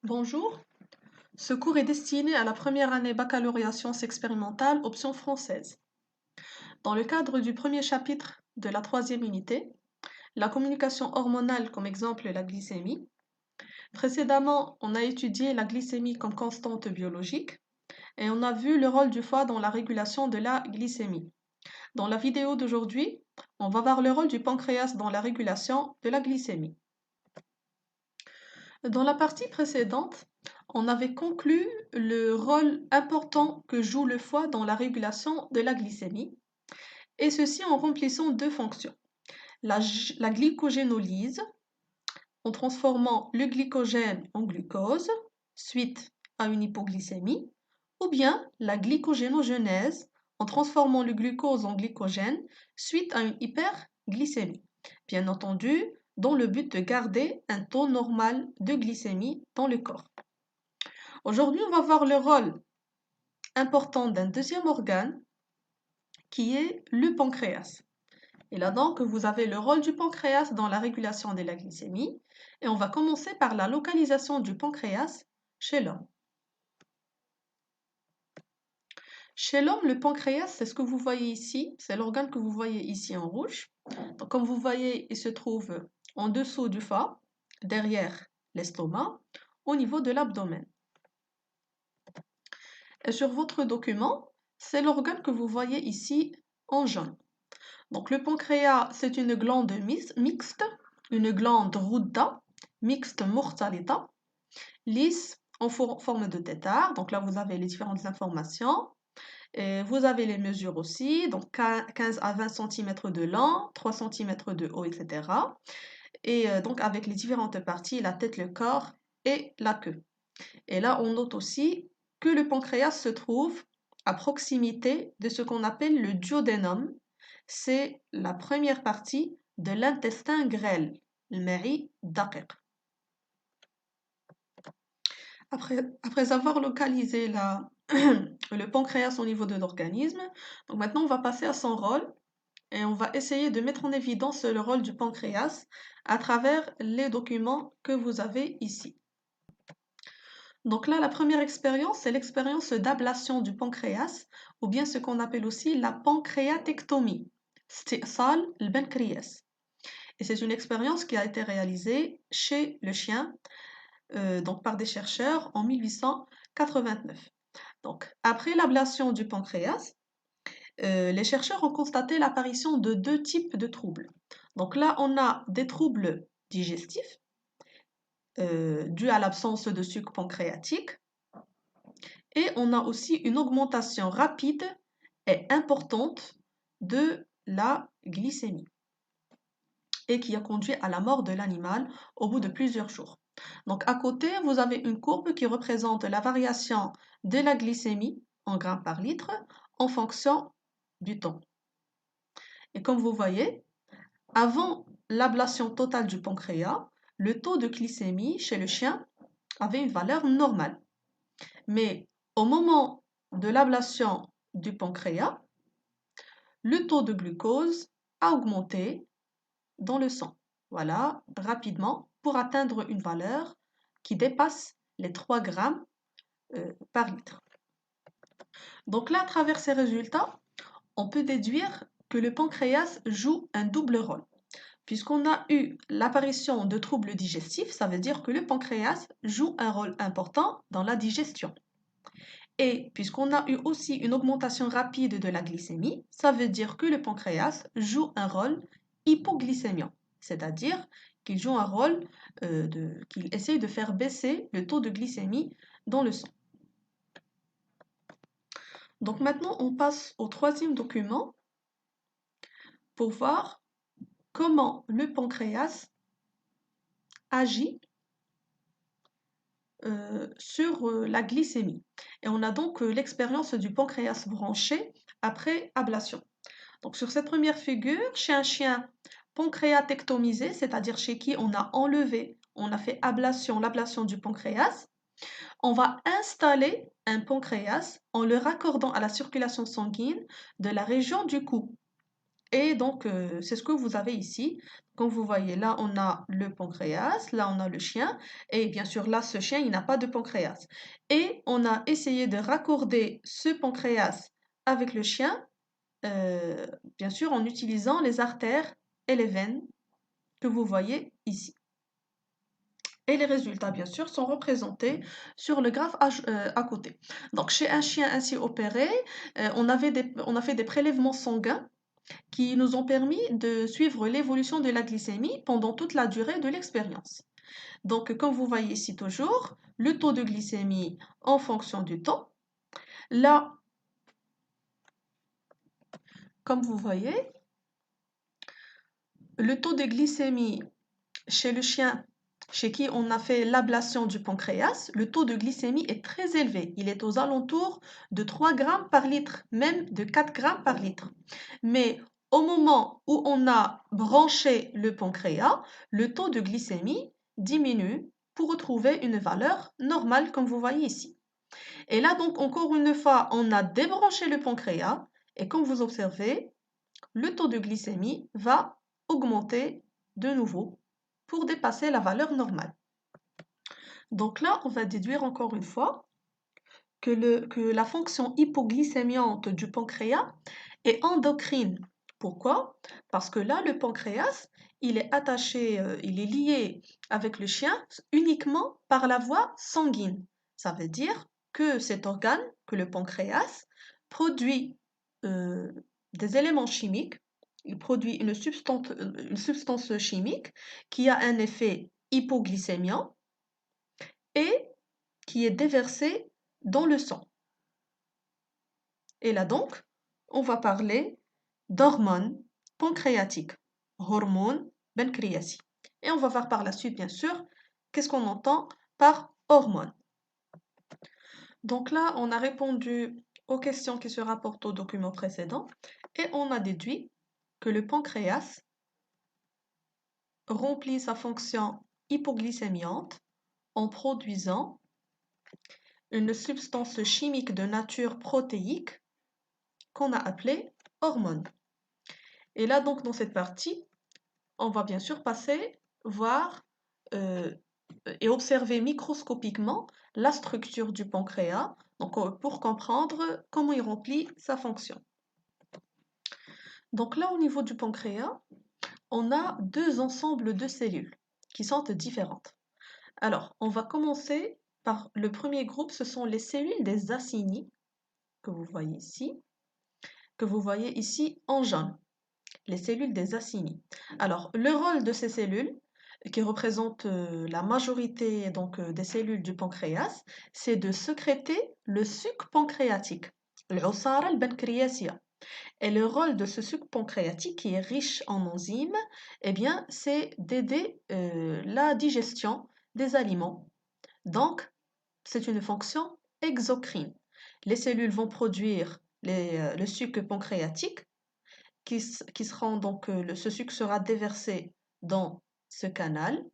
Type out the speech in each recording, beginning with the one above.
Bonjour, ce cours est destiné à la première année baccalauréat sciences expérimentales, option française. Dans le cadre du premier chapitre de la troisième unité, la communication hormonale comme exemple la glycémie. Précédemment, on a étudié la glycémie comme constante biologique et on a vu le rôle du foie dans la régulation de la glycémie. Dans la vidéo d'aujourd'hui, on va voir le rôle du pancréas dans la régulation de la glycémie. Dans la partie précédente, on avait conclu le rôle important que joue le foie dans la régulation de la glycémie, et ceci en remplissant deux fonctions. La glycogénolyse, en transformant le glycogène en glucose, suite à une hypoglycémie, ou bien la glycogénogenèse, en transformant le glucose en glycogène, suite à une hyperglycémie. Bien entendu, dans le but de garder un taux normal de glycémie dans le corps. Aujourd'hui, on va voir le rôle important d'un deuxième organe qui est le pancréas. Et là donc, vous avez le rôle du pancréas dans la régulation de la glycémie. Et on va commencer par la localisation du pancréas chez l'homme. Chez l'homme, le pancréas, c'est ce que vous voyez ici. C'est l'organe que vous voyez ici en rouge. Donc, comme vous voyez, il se trouve en dessous du foie, derrière l'estomac, au niveau de l'abdomen. Et sur votre document, c'est l'organe que vous voyez ici en jaune. Donc le pancréas, c'est une glande mixte, une glande ruda, mixte mortalita, lisse en forme de tétard. Donc là, vous avez les différentes informations. Et vous avez les mesures aussi, donc 15 à 20 cm de long, 3 cm de haut, etc. Et donc avec les différentes parties, la tête, le corps et la queue. Et là, on note aussi que le pancréas se trouve à proximité de ce qu'on appelle le duodénum. C'est la première partie de l'intestin grêle, le mari daqiq. Après avoir localisé le pancréas au niveau de l'organisme, donc maintenant on va passer à son rôle et on va essayer de mettre en évidence le rôle du pancréas à travers les documents que vous avez ici. Donc là, la première expérience, c'est l'expérience d'ablation du pancréas, ou bien ce qu'on appelle aussi la pancréatectomie, sal le pancréas. Et c'est une expérience qui a été réalisée chez le chien, donc par des chercheurs en 1889. Donc, après l'ablation du pancréas, les chercheurs ont constaté l'apparition de deux types de troubles. Donc là, on a des troubles digestifs dus à l'absence de sucre pancréatique. Et on a aussi une augmentation rapide et importante de la glycémie et qui a conduit à la mort de l'animal au bout de plusieurs jours. Donc à côté, vous avez une courbe qui représente la variation de la glycémie en grammes par litre en fonction du temps. Et comme vous voyez, avant l'ablation totale du pancréas, le taux de glycémie chez le chien avait une valeur normale. Mais au moment de l'ablation du pancréas, le taux de glucose a augmenté dans le sang. Voilà, rapidement, pour atteindre une valeur qui dépasse les 3 grammes par litre. Donc là, à travers ces résultats, on peut déduire que le pancréas joue un double rôle. Puisqu'on a eu l'apparition de troubles digestifs, ça veut dire que le pancréas joue un rôle important dans la digestion. Et puisqu'on a eu aussi une augmentation rapide de la glycémie, ça veut dire que le pancréas joue un rôle hypoglycémiant, c'est-à-dire qu'il joue un rôle qu'il essaye de faire baisser le taux de glycémie dans le sang. Donc maintenant, on passe au troisième document pour voir comment le pancréas agit sur la glycémie. Et on a donc l'expérience du pancréas branché après ablation. Donc sur cette première figure, chez un chien pancréatectomisé, c'est-à-dire chez qui on a enlevé, on a fait l'ablation du pancréas, on va installer un pancréas en le raccordant à la circulation sanguine de la région du cou. Et donc, c'est ce que vous avez ici. Comme vous voyez, là, on a le pancréas, là, on a le chien, et bien sûr, là, ce chien, il n'a pas de pancréas. Et on a essayé de raccorder ce pancréas avec le chien, euh, bien sûr, en utilisant les artères et les veines que vous voyez ici. Et les résultats, bien sûr, sont représentés sur le graphe à côté. Donc, chez un chien ainsi opéré, on a fait des prélèvements sanguins qui nous ont permis de suivre l'évolution de la glycémie pendant toute la durée de l'expérience. Donc, comme vous voyez ici toujours, le taux de glycémie en fonction du temps. Là, comme vous voyez, le taux de glycémie chez le chien chez qui on a fait l'ablation du pancréas, le taux de glycémie est très élevé. Il est aux alentours de 3 grammes par litre, même de 4 grammes par litre. Mais au moment où on a branché le pancréas, le taux de glycémie diminue pour retrouver une valeur normale comme vous voyez ici. Et là donc encore une fois, on a débranché le pancréas et comme vous observez, le taux de glycémie va augmenter de nouveau pour dépasser la valeur normale. Donc là, on va déduire encore une fois que la fonction hypoglycémiante du pancréas est endocrine. Pourquoi? Parce que là, le pancréas, il est attaché, il est lié avec le chien uniquement par la voie sanguine. Ça veut dire que cet organe, que le pancréas, produit euh, des éléments chimiques, il produit une substance chimique qui a un effet hypoglycémiant et qui est déversée dans le sang. Et là donc, on va parler d'hormones pancréatiques, hormones pancréatiques. Et on va voir par la suite, bien sûr, qu'est-ce qu'on entend par hormones. Donc là, on a répondu aux questions qui se rapportent au document précédent et on a déduit que le pancréas remplit sa fonction hypoglycémiante en produisant une substance chimique de nature protéique qu'on a appelée hormone. Et là, donc, dans cette partie, on va bien sûr passer, voir euh, et observer microscopiquement la structure du pancréas, donc, pour comprendre comment il remplit sa fonction. Donc là, au niveau du pancréas, on a deux ensembles de cellules qui sont différentes. Alors, on va commencer par le premier groupe, ce sont les cellules des acinies, que vous voyez ici en jaune, les cellules des acinies. Alors, le rôle de ces cellules, qui représentent la majorité des cellules du pancréas, c'est de sécréter le suc pancréatique, العصارة البنكرياسية. Et le rôle de ce suc pancréatique qui est riche en enzymes, eh bien, c'est d'aider la digestion des aliments. Donc, c'est une fonction exocrine. Les cellules vont produire le suc pancréatique qui seront donc, ce sucre sera déversé dans ce canal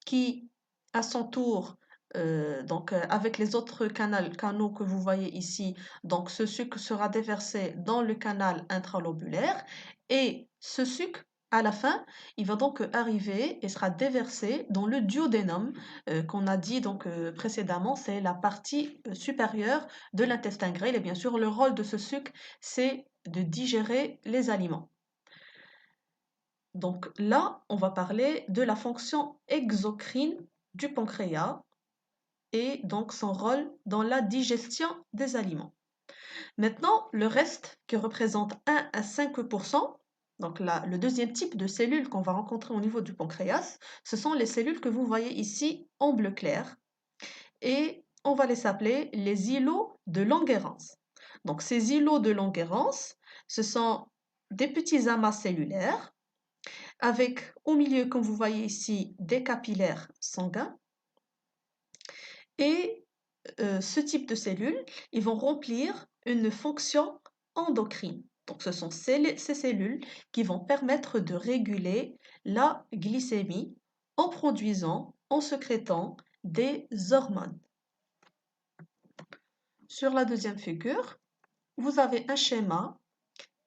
qui, à son tour, avec les autres canaux que vous voyez ici, donc ce sucre sera déversé dans le canal intralobulaire et ce sucre, à la fin, il va donc arriver et sera déversé dans le duodénum qu'on a dit précédemment, c'est la partie supérieure de l'intestin grêle et bien sûr le rôle de ce sucre, c'est de digérer les aliments. Donc là, on va parler de la fonction exocrine du pancréas et donc son rôle dans la digestion des aliments. Maintenant, le reste qui représente 1 à 5%, donc là, le deuxième type de cellules qu'on va rencontrer au niveau du pancréas, ce sont les cellules que vous voyez ici en bleu clair et on va les appeler les îlots de Langerhans. Donc ces îlots de Langerhans, ce sont des petits amas cellulaires avec au milieu, comme vous voyez ici, des capillaires sanguins. Et ce type de cellules, ils vont remplir une fonction endocrine. Donc ce sont ces cellules qui vont permettre de réguler la glycémie en produisant, en sécrétant des hormones. Sur la deuxième figure, vous avez un schéma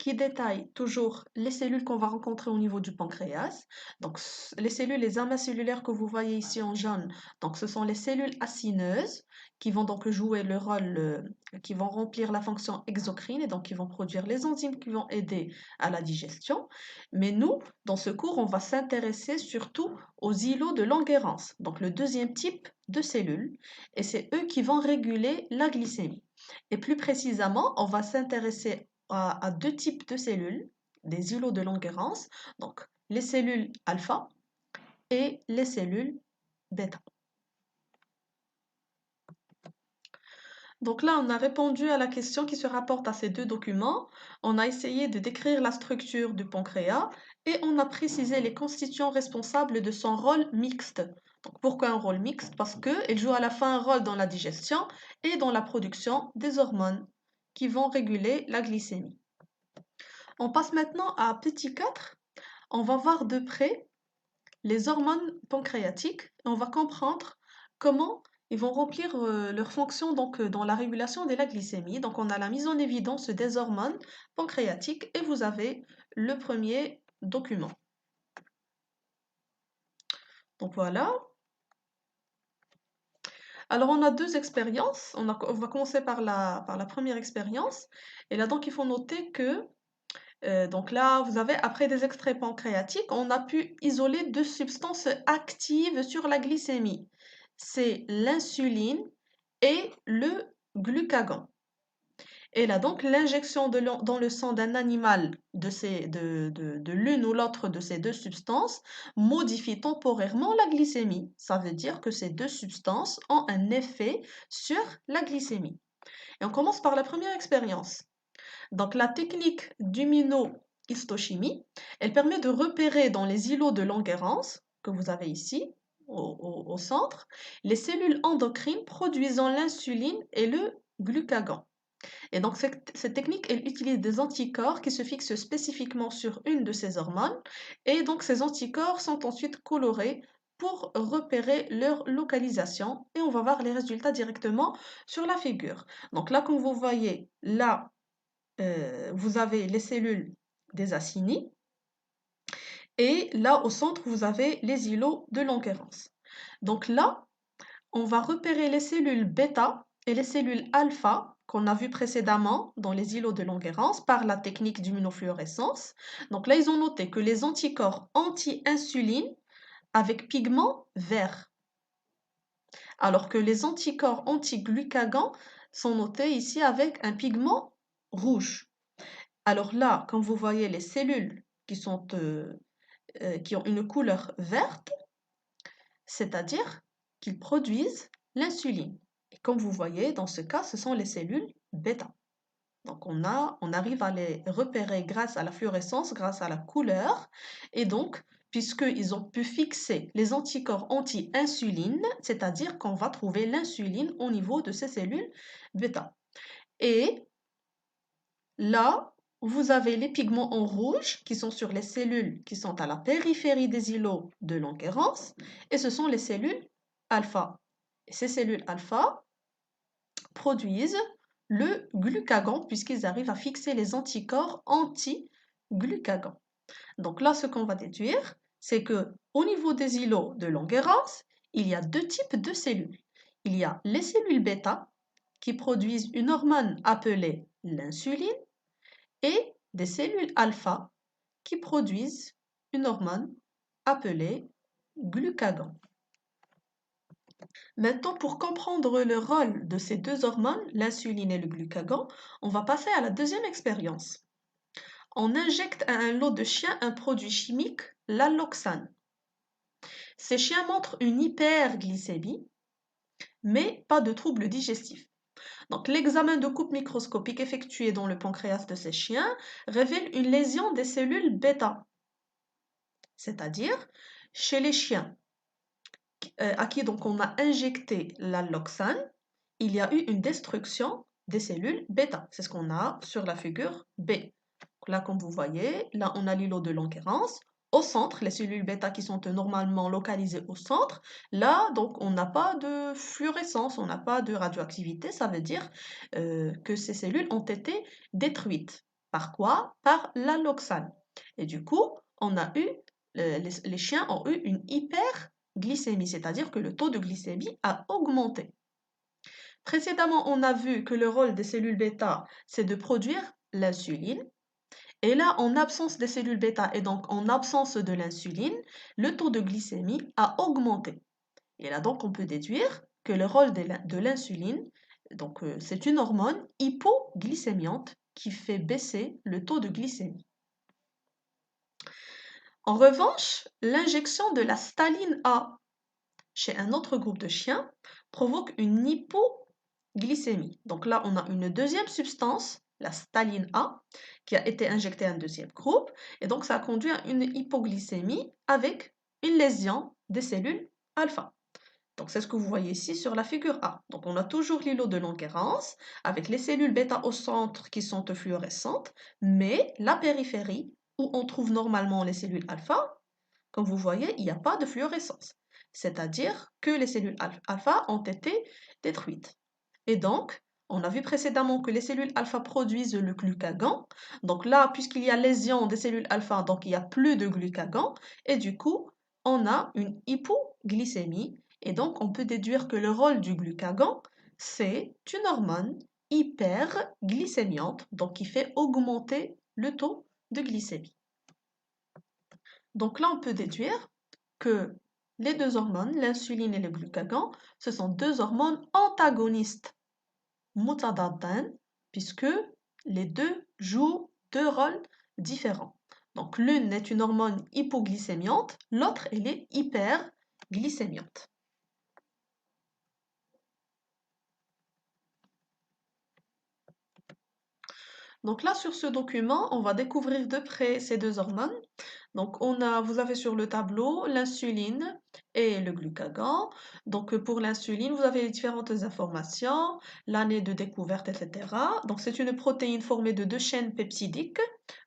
qui détaille toujours les cellules qu'on va rencontrer au niveau du pancréas. Donc, les cellules, les amas cellulaires que vous voyez ici en jaune, donc ce sont les cellules acineuses qui vont donc jouer le rôle, qui vont remplir la fonction exocrine et donc qui vont produire les enzymes qui vont aider à la digestion. Mais nous, dans ce cours, on va s'intéresser surtout aux îlots de Langerhans, donc le deuxième type de cellules, et c'est eux qui vont réguler la glycémie. Et plus précisément, on va s'intéresser à deux types de cellules, des îlots de Langerhans, donc les cellules alpha et les cellules bêta. Donc là, on a répondu à la question qui se rapporte à ces deux documents. On a essayé de décrire la structure du pancréas et on a précisé les constituants responsables de son rôle mixte. Donc pourquoi un rôle mixte? Parce qu'il joue à la fois un rôle dans la digestion et dans la production des hormones qui vont réguler la glycémie. On passe maintenant à petit 4. On va voir de près les hormones pancréatiques et on va comprendre comment ils vont remplir leur fonction donc, dans la régulation de la glycémie. Donc on a la mise en évidence des hormones pancréatiques et vous avez le premier document. Donc voilà. Alors on a deux expériences. On va commencer par la première expérience. Et là donc il faut noter que donc là, vous avez, après des extraits pancréatiques, on a pu isoler deux substances actives sur la glycémie. C'est l'insuline et le glucagon. Et là, donc, l'injection dans le sang d'un animal de l'une ou l'autre de ces deux substances modifie temporairement la glycémie. Ça veut dire que ces deux substances ont un effet sur la glycémie. Et on commence par la première expérience. Donc la technique d'immunohistochimie, elle permet de repérer dans les îlots de Langerhans, que vous avez ici, au centre, les cellules endocrines produisant l'insuline et le glucagon. Et donc cette technique, elle utilise des anticorps qui se fixent spécifiquement sur une de ces hormones, et donc ces anticorps sont ensuite colorés pour repérer leur localisation, et on va voir les résultats directement sur la figure. Donc là, comme vous voyez, là, vous avez les cellules des acinies et là au centre vous avez les îlots de Langerhans. Donc là, on va repérer les cellules bêta et les cellules alpha qu'on a vu précédemment dans les îlots de Langerhans par la technique d'immunofluorescence. Donc là, ils ont noté que les anticorps anti-insuline avec pigment vert, alors que les anticorps anti-glucagon sont notés ici avec un pigment rouge. Alors là, comme vous voyez, les cellules qui ont une couleur verte, c'est-à-dire qu'ils produisent l'insuline. Et comme vous voyez, dans ce cas, ce sont les cellules bêta. Donc on arrive à les repérer grâce à la fluorescence, grâce à la couleur. Et donc, puisqu'ils ont pu fixer les anticorps anti-insuline, c'est-à-dire qu'on va trouver l'insuline au niveau de ces cellules bêta. Et là, vous avez les pigments en rouge qui sont sur les cellules qui sont à la périphérie des îlots de Langerhans et ce sont les cellules alpha. Et ces cellules alpha produisent le glucagon puisqu'ils arrivent à fixer les anticorps anti-glucagon. Donc là, ce qu'on va déduire, c'est que au niveau des îlots de Langerhans, il y a deux types de cellules. Il y a les cellules bêta qui produisent une hormone appelée l'insuline et des cellules alpha qui produisent une hormone appelée glucagon. Maintenant, pour comprendre le rôle de ces deux hormones, l'insuline et le glucagon, on va passer à la deuxième expérience. On injecte à un lot de chiens un produit chimique, l'alloxane. Ces chiens montrent une hyperglycémie, mais pas de troubles digestifs. Donc, l'examen de coupe microscopique effectué dans le pancréas de ces chiens révèle une lésion des cellules bêta. C'est-à-dire, chez les chiens à qui donc on a injecté l'alloxane, il y a eu une destruction des cellules bêta. C'est ce qu'on a sur la figure B. Donc là, comme vous voyez, là on a l'îlot de Langerhans. Au centre, les cellules bêta qui sont normalement localisées au centre, là, donc on n'a pas de fluorescence, on n'a pas de radioactivité, ça veut dire que ces cellules ont été détruites. Par quoi? Par l'alloxane. Et du coup, on a eu, les chiens ont eu une hyperglycémie, c'est-à-dire que le taux de glycémie a augmenté. Précédemment, on a vu que le rôle des cellules bêta, c'est de produire l'insuline. Et là, en absence des cellules bêta et donc en absence de l'insuline, le taux de glycémie a augmenté. Et là, donc, on peut déduire que le rôle de l'insuline, donc c'est une hormone hypoglycémiante qui fait baisser le taux de glycémie. En revanche, l'injection de la staline A chez un autre groupe de chiens provoque une hypoglycémie. Donc là, on a une deuxième substance, la staline A, qui a été injectée à un deuxième groupe, et donc ça a conduit à une hypoglycémie avec une lésion des cellules alpha. Donc c'est ce que vous voyez ici sur la figure A. Donc on a toujours l'îlot de Langerhans avec les cellules bêta au centre qui sont fluorescentes, mais la périphérie où on trouve normalement les cellules alpha, comme vous voyez, il n'y a pas de fluorescence. C'est-à-dire que les cellules alpha ont été détruites. Et donc, on a vu précédemment que les cellules alpha produisent le glucagon. Donc là, puisqu'il y a lésion des cellules alpha, donc il n'y a plus de glucagon. Et du coup, on a une hypoglycémie. Et donc, on peut déduire que le rôle du glucagon, c'est une hormone hyperglycémiante, donc qui fait augmenter le taux de glycémie. Donc là, on peut déduire que les deux hormones, l'insuline et le glucagon, ce sont deux hormones antagonistes, mutadaddan, puisque les deux jouent deux rôles différents. Donc l'une est une hormone hypoglycémiante, l'autre elle est hyperglycémiante. Donc là, sur ce document, on va découvrir de près ces deux hormones. Donc vous avez sur le tableau l'insuline et le glucagon. Donc pour l'insuline, vous avez les différentes informations, l'année de découverte, etc. Donc c'est une protéine formée de deux chaînes peptidiques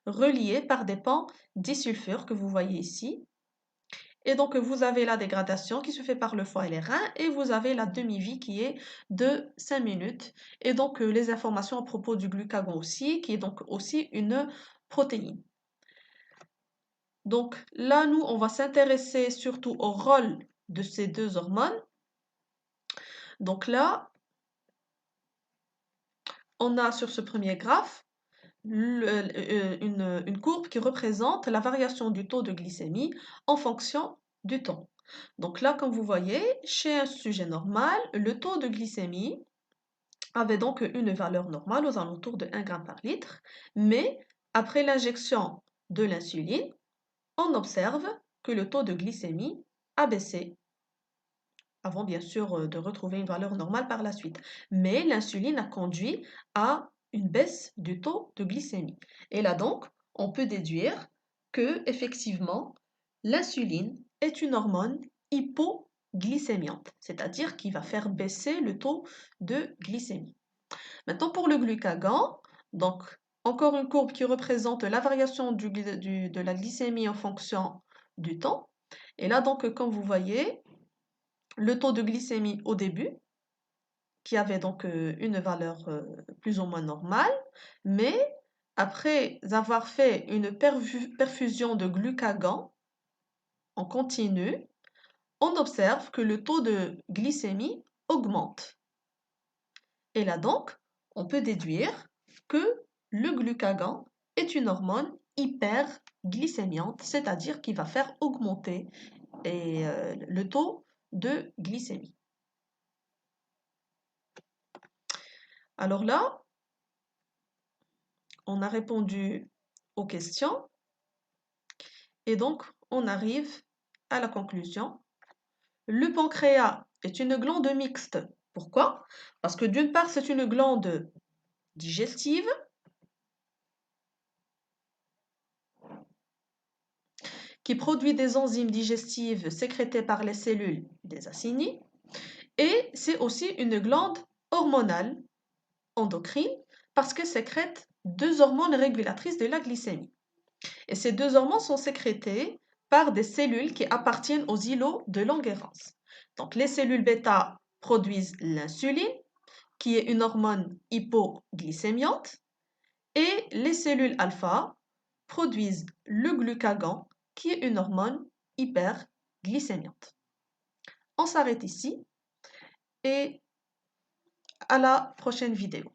reliées par des pans disulfure que vous voyez ici. Et donc, vous avez la dégradation qui se fait par le foie et les reins, et vous avez la demi-vie qui est de 5 minutes. Et donc, les informations à propos du glucagon aussi, qui est donc aussi une protéine. Donc là, nous, on va s'intéresser surtout au rôle de ces deux hormones. Donc là, on a sur ce premier graphe une courbe qui représente la variation du taux de glycémie en fonction du temps. Donc là, comme vous voyez, chez un sujet normal, le taux de glycémie avait donc une valeur normale aux alentours de 1 g par litre, mais après l'injection de l'insuline, on observe que le taux de glycémie a baissé, avant bien sûr de retrouver une valeur normale par la suite. Mais l'insuline a conduit à une baisse du taux de glycémie. Et là donc, on peut déduire que effectivement, l'insuline est une hormone hypoglycémiante, c'est-à-dire qui va faire baisser le taux de glycémie. Maintenant, pour le glucagon, donc encore une courbe qui représente la variation de la glycémie en fonction du temps. Et là, donc, comme vous voyez, le taux de glycémie au début, qui avait donc une valeur plus ou moins normale, mais après avoir fait une perfusion de glucagon en continu, on observe que le taux de glycémie augmente. Et là donc, on peut déduire que le glucagon est une hormone hyperglycémiante, c'est-à-dire qui va faire augmenter le taux de glycémie. Alors là, on a répondu aux questions et donc on arrive à la conclusion. Le pancréas est une glande mixte. Pourquoi? Parce que d'une part, c'est une glande digestive qui produit des enzymes digestives sécrétées par les cellules des acinis. Et c'est aussi une glande hormonale endocrine parce qu'elle sécrète deux hormones régulatrices de la glycémie. Et ces deux hormones sont sécrétées par des cellules qui appartiennent aux îlots de Langerhans. Donc les cellules bêta produisent l'insuline, qui est une hormone hypoglycémiante, Et les cellules alpha produisent le glucagon, qui est une hormone hyperglycémiante. On s'arrête ici et à la prochaine vidéo.